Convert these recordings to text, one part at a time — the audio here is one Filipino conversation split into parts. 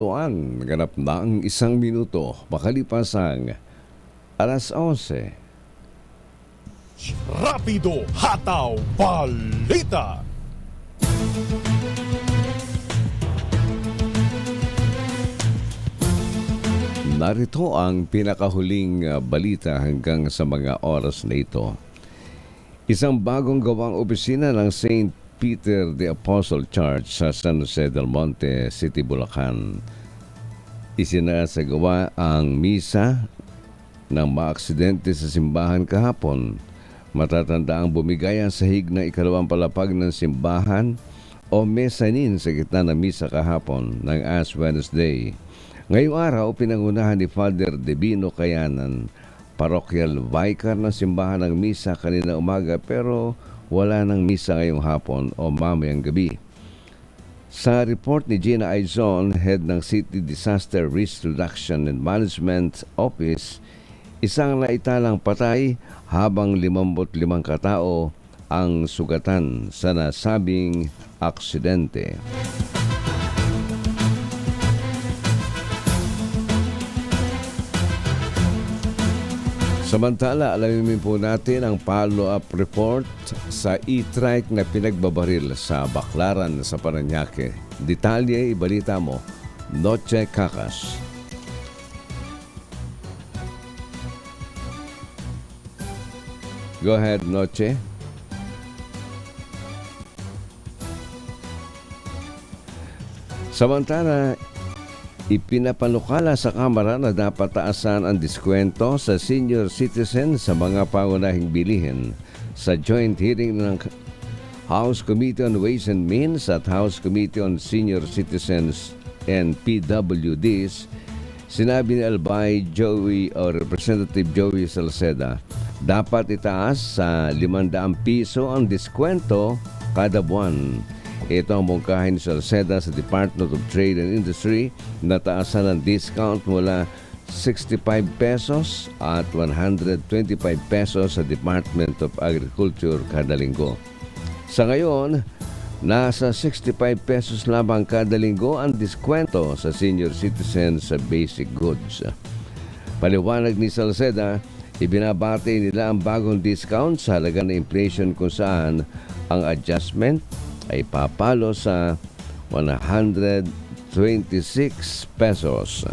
Tuan, ganap na ang 1 minuto makalipas ang alas 11. Rapido Hataw Balita. Narito ang pinakahuling balita hanggang sa mga oras na ito. Isang bagong gawang opisina ng St. Peter the Apostle Church sa San Jose del Monte City, Bulacan. Isinasagawa ang misa ng maaksidente sa simbahan kahapon. Matatanda ang bumigay ang sahig ng ikalawang palapag ng simbahan o mezzanine sa gitna ng misa kahapon ng Ash Wednesday. Ngayong araw, pinangunahan ni Father Devino Kayanan, parochial vicar ng simbahan ng misa kanina umaga pero wala ng misa ngayong hapon o mamayang gabi. Sa report ni Gina Aizon, head ng City Disaster Risk Reduction and Management Office, isang naitalang patay habang 55 katao ang sugatan sa nasabing aksidente. Samantala, alamin po natin ang follow-up report sa e-trike na pinagbabaril sa Baclaran sa Parañaque. Detalye, ibalita mo, Noche Cacas. Go ahead, Noche. Samantala, ipinapanukala sa Kamara na dapat taasan ang diskwento sa senior citizen sa mga pangunahing bilihin. Sa joint hearing ng House Committee on Ways and Means at House Committee on Senior Citizens and PWDs, sinabi ni Albay Representative Joey Salceda, dapat itaas sa 500 piso ang diskwento kada buwan. Ito ang mungkahin ni Salceda sa Department of Trade and Industry na taasan ng discount mula 65 pesos at 125 pesos sa Department of Agriculture kada linggo. Sa ngayon, nasa 65 pesos lamang kada linggo ang diskwento sa senior citizens sa basic goods. Paliwanag ni Salceda, ibinabati nila ang bagong discount sa halaga ng inflation kung saan ang adjustment ay papalo sa 126 pesos.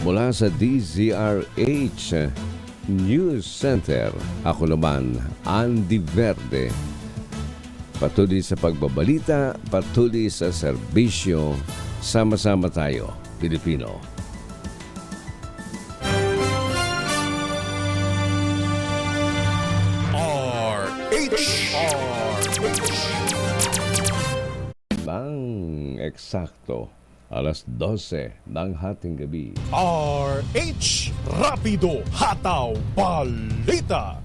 Mula sa DZRH News Center, ako naman, Andy Verde. Patuloy sa pagbabalita, patuloy sa serbisyo, sama-sama tayo, Pilipino. Eksakto, alas 12 ng hating gabi. RH Rapido Hataw Balita.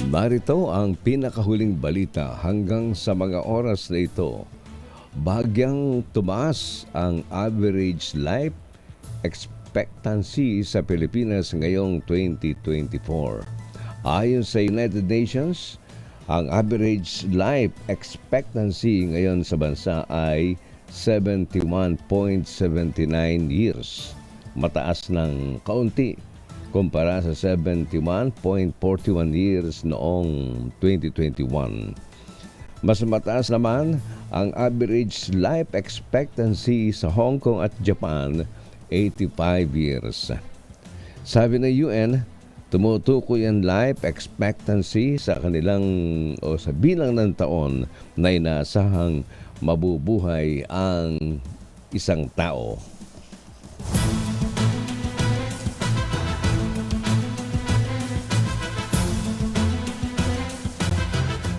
Narito ang pinakahuling balita hanggang sa mga oras na ito. Bagyang tumaas ang average life expectancy sa Pilipinas ngayong 2024. Ayon sa United Nations, ang average life expectancy ngayon sa bansa ay 71.79 years. Mataas ng kaunti kumpara sa 71.41 years noong 2021. Mas mataas naman ang average life expectancy sa Hong Kong at Japan, 85 years. Sabi ng UN, tumutukoy ang life expectancy sa kanilang o sa bilang ng taon na inaasahang mabubuhay ang isang tao.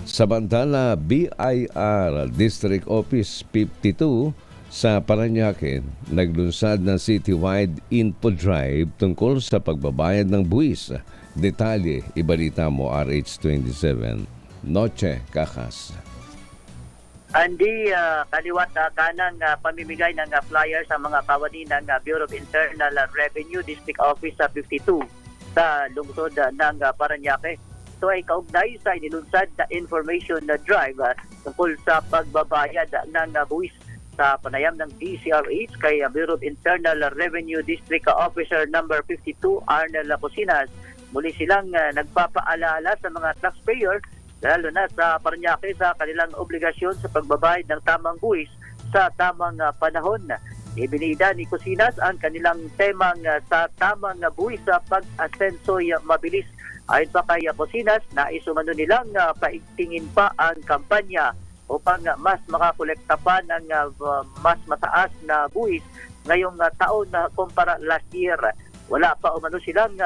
Samantala, BIR District Office 52 sa Parañaque naglunsad ng citywide info drive tungkol sa pagbabayad ng buwis. Detalye, ibalita mo RH27. Noche Cacas. Andi, kaliwat kanang pamimigay ng flyer sa mga kawani ng Bureau of Internal Revenue District Office sa 52 sa lungsod ng Parañaque. So ay kaugnay sa inilunsad na information na drive tungkol sa pagbabayad ng buwis sa panayam ng DCRH kay Bureau of Internal Revenue District Officer number 52 Arnel Cosinas. Muli silang nagpapaalala sa mga taxpayer lalo na sa Parañaque sa kanilang obligasyon sa pagbabayad ng tamang buwis sa tamang panahon. Ibinida ni Cosinas ang kanilang temang sa tamang buwis sa pag-asenso'y mabilis. Ayon pa kay Cosinas, naisumano nilang paigtingin pa ang kampanya upang mas makakolekta pa ng mas mataas na buwis ngayong taon na kumpara last year. Wala pa umano silang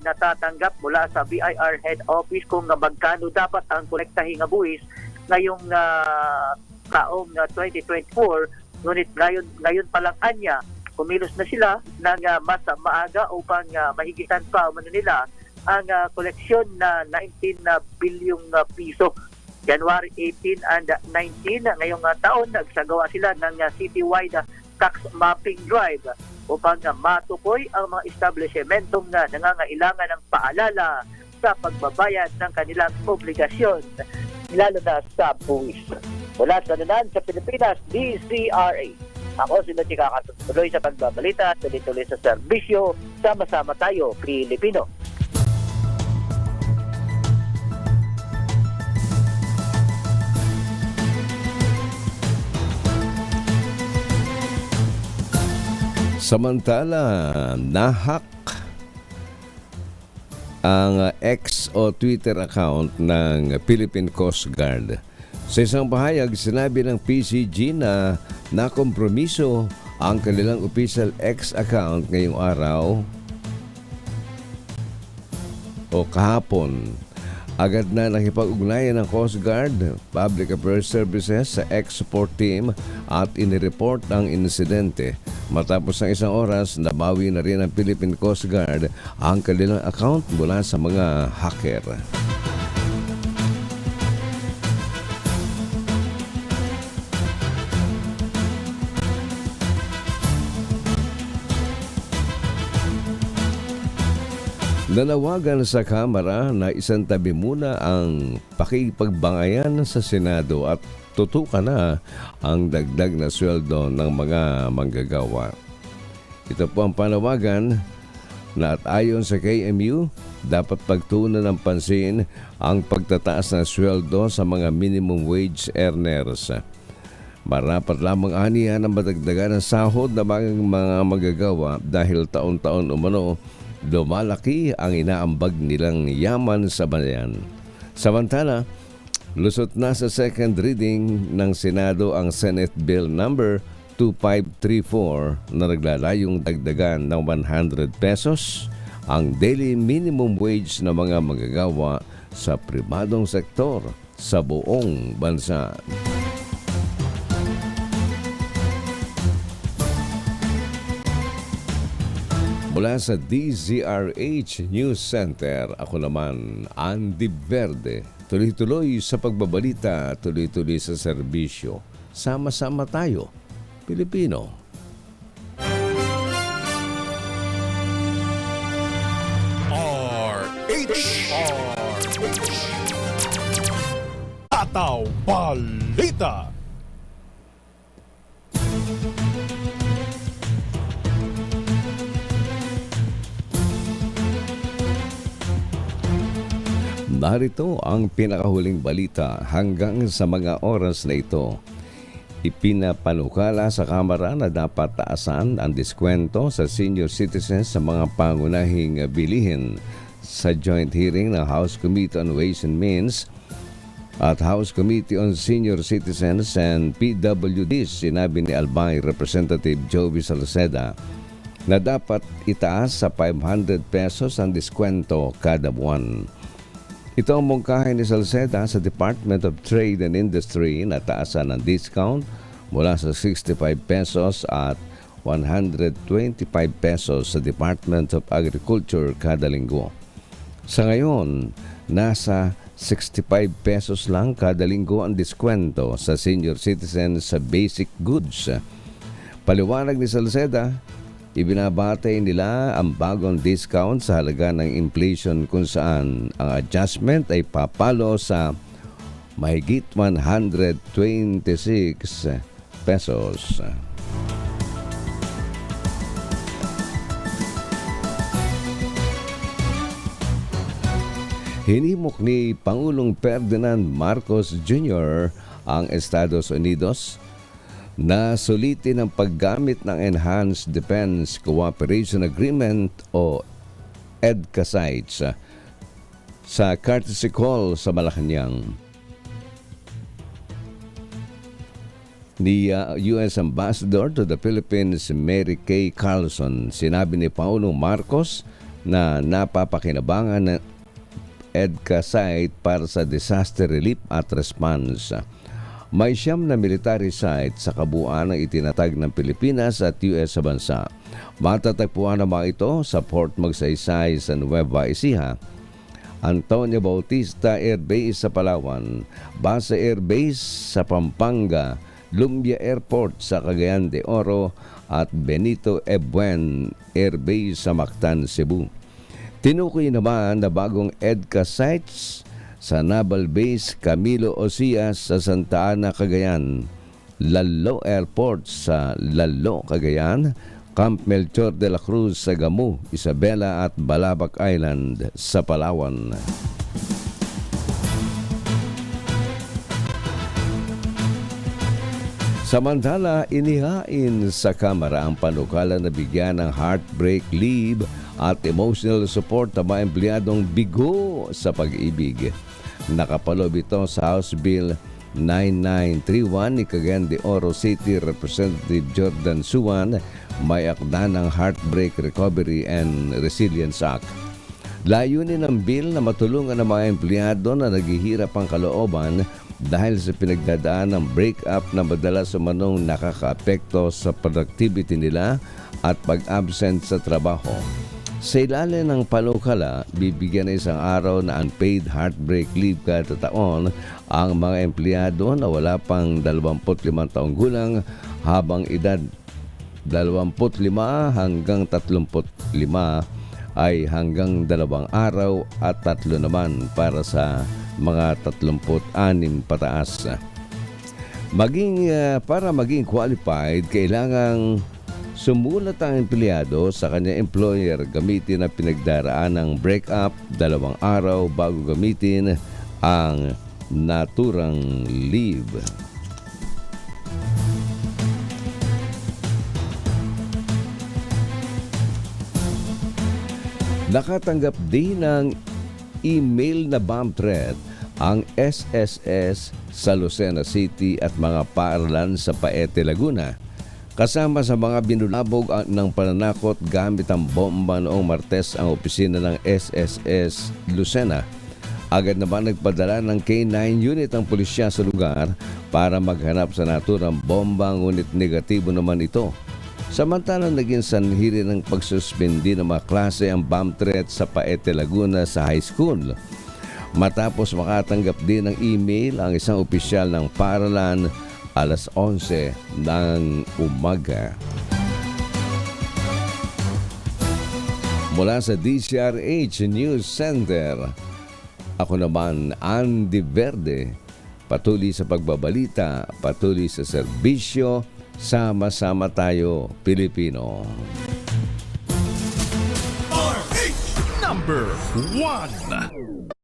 natatanggap mula sa BIR head office kung magkano dapat ang kolektahing buwis ngayong taong 2024. Ngunit ngayon pa lang anya, kumilos na sila ng mas maaga upang mahigitan pa umano nila ang koleksyon na 19 bilyong piso. January 18 and 19 ngayong taon, nagsagawa sila ng citywide tax mapping drive upang matukoy ang mga establishmentong nangangailangan ng paalala sa pagbabayad ng kanilang obligasyon, lalo na sa buwis. Mula sa Nunan sa Pilipinas, DCRA. Ako si Luchi Kakatuloy sa pagbabalita, tuloy-tuloy sa serbisyo, sama-sama tayo, Pilipino. Samantala, nahack ang X o Twitter account ng Philippine Coast Guard. Sa isang pahayag, sinabi ng PCG na nakompromiso ang kanilang official X account ngayong araw o kahapon. Agad na nakipag-ugnayan ng Coast Guard, Public Affairs Services sa X support team at inireport ang insidente. Matapos ng isang oras, nabawi na rin ang Philippine Coast Guard ang kanilang account mula sa mga hacker. Nanawagan sa Kamara na isantabi muna ang pakipagbangayan sa Senado at tutukan na ang dagdag na sweldo ng mga manggagawa. Ito po ang panawagan na at ayon sa KMU, dapat pagtuunan ng pansin ang pagtataas ng sweldo sa mga minimum wage earners. Marapat lamang aniya na madagdagan ang sahod ng mga manggagawa dahil taon-taon umano lumalaki ang inaambag nilang yaman sa bayan. Samantala, lusot na sa second reading ng Senado ang Senate Bill number 2534 na naglalayong dagdagan ng 100 pesos ang daily minimum wage ng mga manggagawa sa pribadong sektor sa buong bansa. Mula sa DZRH News Center, ako naman, Andy Verde. Tuloy-tuloy sa pagbabalita, tuloy-tuloy sa serbisyo. Sama-sama tayo, Pilipino. Hataw Balita. Narito ang pinakahuling balita hanggang sa mga oras na ito. Ipinapanukala sa Kamara na dapat taasan ang diskwento sa senior citizens sa mga pangunahing bilihin sa joint hearing ng House Committee on Ways and Means at House Committee on Senior Citizens and PWDs. Sinabi ni Albay Representative Joey Salceda na dapat itaas sa 500 pesos ang diskwento kada buwan. Ito ang mungkahi ni Salceda sa Department of Trade and Industry na taasan ng discount mula sa 65 pesos at 125 pesos sa Department of Agriculture kada linggo. Sa ngayon, nasa 65 pesos lang kada linggo ang diskwento sa senior citizen sa basic goods. Paliwanag ni Salceda, ibinabatay nila ang bagong discount sa halaga ng inflation kung saan ang adjustment ay papalo sa mahigit 126 pesos. Hinimok ni Pangulong Ferdinand Marcos Jr. ang Estados Unidos na sulitin ang paggamit ng Enhanced Defense Cooperation Agreement o EDCA sa courtesy call sa Malacanang. Ni U.S. Ambassador to the Philippines Mary Kay Carlson, sinabi ni Pangulong Marcos na napapakinabangan ng EDCA site para sa disaster relief at response. May 9 na military site sa kabuuan ng itinatag ng Pilipinas at US sa bansa. Matatagpuan naman ito sa Port Magsaysay sa Nueva Ecija, Antonio Bautista Air Base sa Palawan, Base Air Base sa Pampanga, Lumbia Airport sa Cagayan de Oro at Benito Ebuen Air Base sa Mactan, Cebu. Tinukoy naman na bagong EDCA sites sa Naval Base Camilo Ocias sa Santa Ana, Cagayan, Lalo Airport sa Lalo, Cagayan, Camp Melchor de la Cruz sa Gamu, Isabela at Balabac Island sa Palawan. Samantala, inihain sa Kamara ang panukala na bigyan ng heartbreak leave at emotional support ang mga empleyadong bigo sa pag-ibig. Nakapalob ito sa House Bill 9931 ni Cagayan de Oro City Representative Jordan Suwan, may akda ng Heartbreak Recovery and Resilience Act. Layunin ng bill na matulungan ang mga empleyado na naghihirap ang kalooban dahil sa pinagdadaan ng break-up na madalas umanong nakakaapekto sa productivity nila at pag-absent sa trabaho. Sa ilalim ng panukala, bibigyan ng isang araw na unpaid heartbreak leave kada taon ang mga empleyado na wala pang 25 taong gulang habang edad 25 hanggang 35 ay hanggang 2 araw at 3 naman para sa mga 36 pataas. Para maging qualified, kailangang sumulat ang empleyado sa kanyang employer gamitin ang pinagdaraan ng break-up 2 araw bago gamitin ang naturang leave. Nakatanggap din ng email na bomb threat ang SSS sa Lucena City at mga paaralan sa Paete, Laguna. Kasama sa mga binulabog ng pananakot gamit ang bomba noong Martes ang opisina ng SSS Lucena. Agad naman nagpadala ng K9 unit ang pulisya sa lugar para maghanap sa naturang bomba, ngunit negatibo naman ito. Samantalang naging sanhi ng pagsuspindi ng mga klase ang bomb threat sa Paete, Laguna sa high school. Matapos makatanggap din ng email ang isang opisyal ng paaralan alas 11 ng umaga. Mula sa DCRH News Center, ako naman Andy Verde, patuloy sa pagbabalita, patuloy sa serbisyo. Sama-sama tayo, Pilipino. RH number 1.